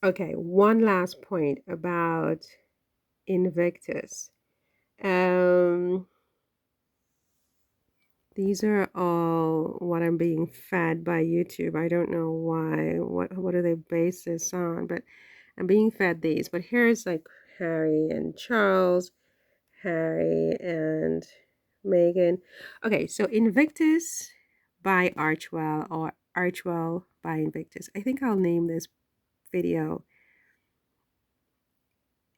Okay, one last point about Invictus. Um, these are all what I'm being fed by YouTube. I don't know why. What do they base this on? But I'm being fed these. But here's like Harry and Charles, Harry and Meghan. Okay, so Invictus by Archewell or Archewell by Invictus. I think I'll name this video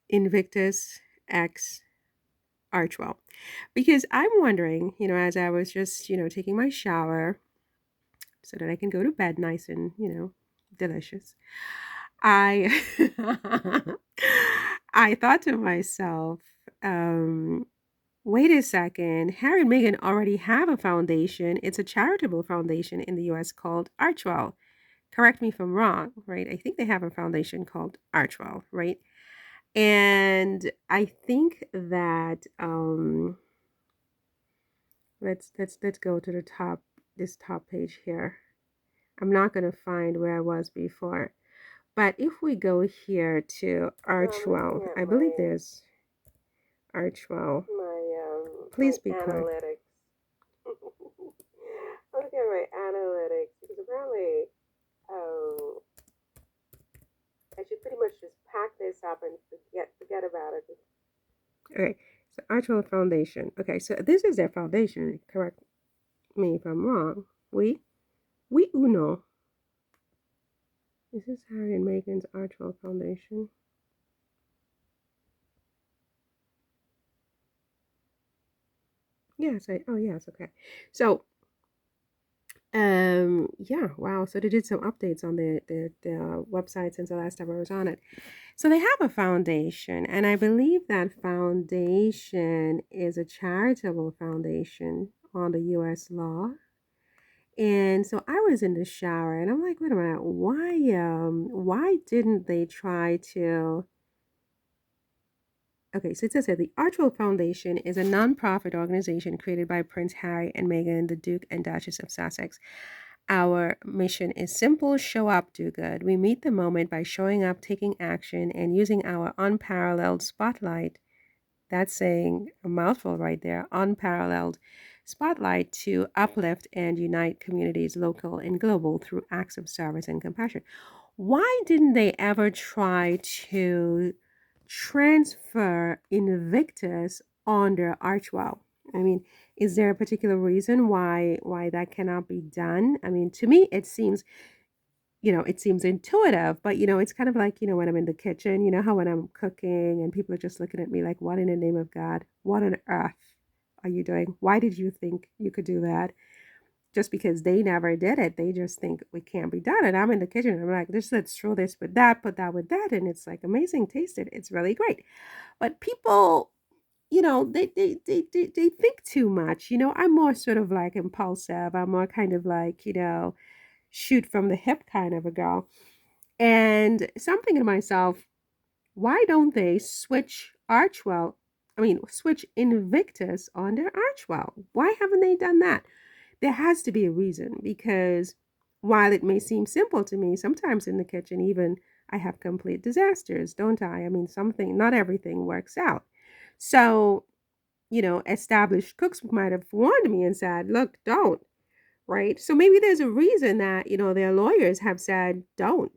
Invictus X Archewell because I'm wondering, as I was just, taking my shower so that I can go to bed nice and, delicious. I I thought to myself, um, wait a second, Harry and Meghan already have a foundation. It's a charitable foundation in the US called Archewell. Correct me if I'm wrong, right? I think they have a foundation called Archewell, right? And I think that let's go to the top this top page here. I'm not going to find where I was before. But if we go here to Archewell, I believe there's Archewell. Please be quick. Analytics. Look at my analytics because apparently I should pretty much just pack this up and forget about it. Okay, so Archewell Foundation. Okay, so this is their foundation. Correct me if I'm wrong. We uno. Is this Harry and Meghan's Archewell Foundation? Yes, yes, okay. So yeah, wow. So they did some updates on the website since the last time I was on it. So they have a foundation, and I believe that foundation is a charitable foundation on the US law. And so I was in the shower and I'm like, wait a minute, why didn't they try to Okay, so it says here the Archewell Foundation is a non-profit organization created by Prince Harry and Meghan, the Duke and Duchess of Sussex. Our mission is simple: show up, do good. We meet the moment by showing up, taking action, and using our unparalleled spotlight. That's saying a mouthful right there, unparalleled spotlight to uplift and unite communities, local and global, through acts of service and compassion. Why didn't they ever try to transfer Invictus under Archewell? I mean, is there a particular reason why that cannot be done? I mean, to me, it seems intuitive, but it's kind of like, when I'm in the kitchen, how when I'm cooking and people are just looking at me like, what in the name of God? What on earth are you doing? Why did you think you could do that? Just because they never did it, they just think it can't be done. And I'm in the kitchen and I'm like, let's throw this with that, put that with that. And it's like amazing, taste it. It's really great. But people, they think too much. I'm more sort of like impulsive. I'm more kind of like, shoot from the hip kind of a girl. And so I'm thinking to myself, why don't they switch Invictus on their Archewell? Why haven't they done that? There has to be a reason, because while it may seem simple to me, sometimes in the kitchen, even I have complete disasters, don't I? I mean, not everything works out. So, established cooks might have warned me and said, look, don't, right? So maybe there's a reason that, their lawyers have said, don't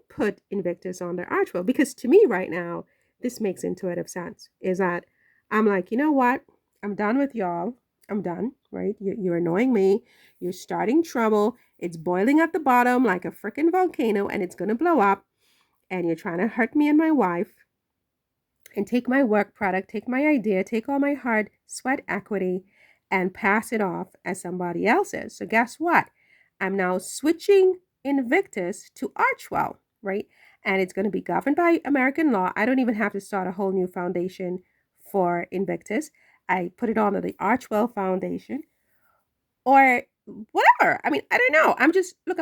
put Invictus on their Archewell. Because to me right now, this makes intuitive sense, is that I'm like, you know what? I'm done with y'all. I'm done, right? You're annoying me. You're starting trouble. It's boiling at the bottom like a freaking volcano and it's going to blow up. And you're trying to hurt me and my wife and take my work product, take my idea, take all my hard sweat equity and pass it off as somebody else's. So guess what? I'm now switching Invictus to Archewell, right? And it's going to be governed by American law. I don't even have to start a whole new foundation for Invictus. I put it under the Archewell Foundation or whatever. I mean, I don't know. I'm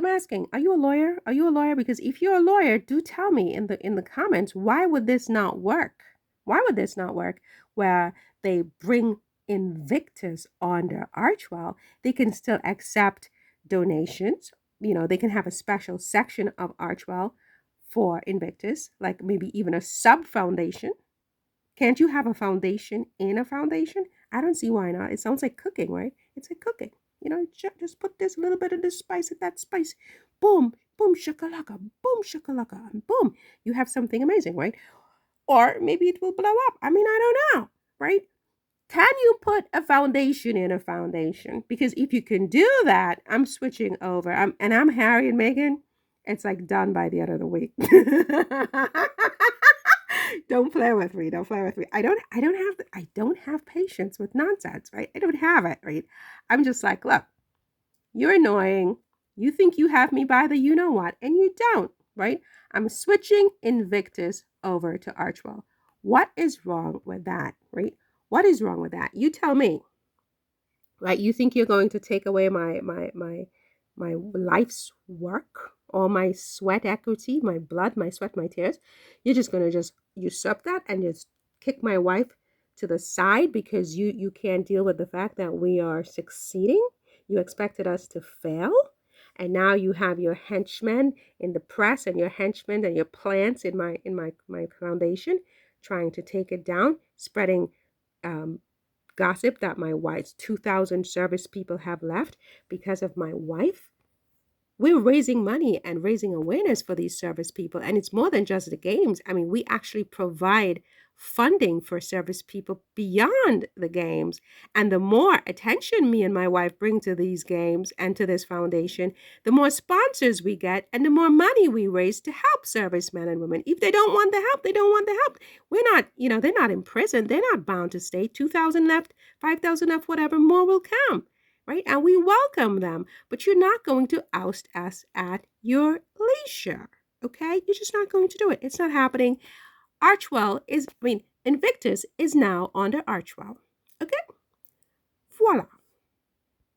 asking, are you a lawyer? Are you a lawyer? Because if you're a lawyer, do tell me in the comments, why would this not work? Why would this not work where they bring Invictus under Archewell? They can still accept donations. They can have a special section of Archewell for Invictus, like maybe even a sub foundation. Can't you have a foundation in a foundation? I don't see why not. It sounds like cooking, right? It's like cooking. Just put this little bit of this spice and that spice. Boom, boom, shakalaka, and boom. You have something amazing, right? Or maybe it will blow up. I mean, I don't know, right? Can you put a foundation in a foundation? Because if you can do that, I'm switching over. I'm Harry and Meghan. It's like done by the end of the week. Don't play with me. Don't play with me. I don't have patience with nonsense, right? I don't have it, right? I'm just like, look, you're annoying. You think you have me by the you know what, and you don't, right? I'm switching Invictus over to Archewell. What is wrong with that, right? What is wrong with that? You tell me, right? You think you're going to take away my life's work, all my sweat equity, my blood, my sweat, my tears? You're just gonna just usurp that and just kick my wife to the side because you can't deal with the fact that we are succeeding? You expected us to fail, and now you have your henchmen in the press and your henchmen and your plants in my foundation trying to take it down, spreading um, gossip that my wife's 2,000 service people have left because of my wife. We're raising money and raising awareness for these service people. And it's more than just the games. I mean, we actually provide funding for service people beyond the games. And the more attention me and my wife bring to these games and to this foundation, the more sponsors we get and the more money we raise to help servicemen and women. If they don't want the help, they don't want the help. We're not, they're not in prison. They're not bound to stay. 2,000 left, 5,000 left, whatever, more will come. Right? And we welcome them, but you're not going to oust us at your leisure. Okay? You're just not going to do it. It's not happening. Invictus is now under Archewell.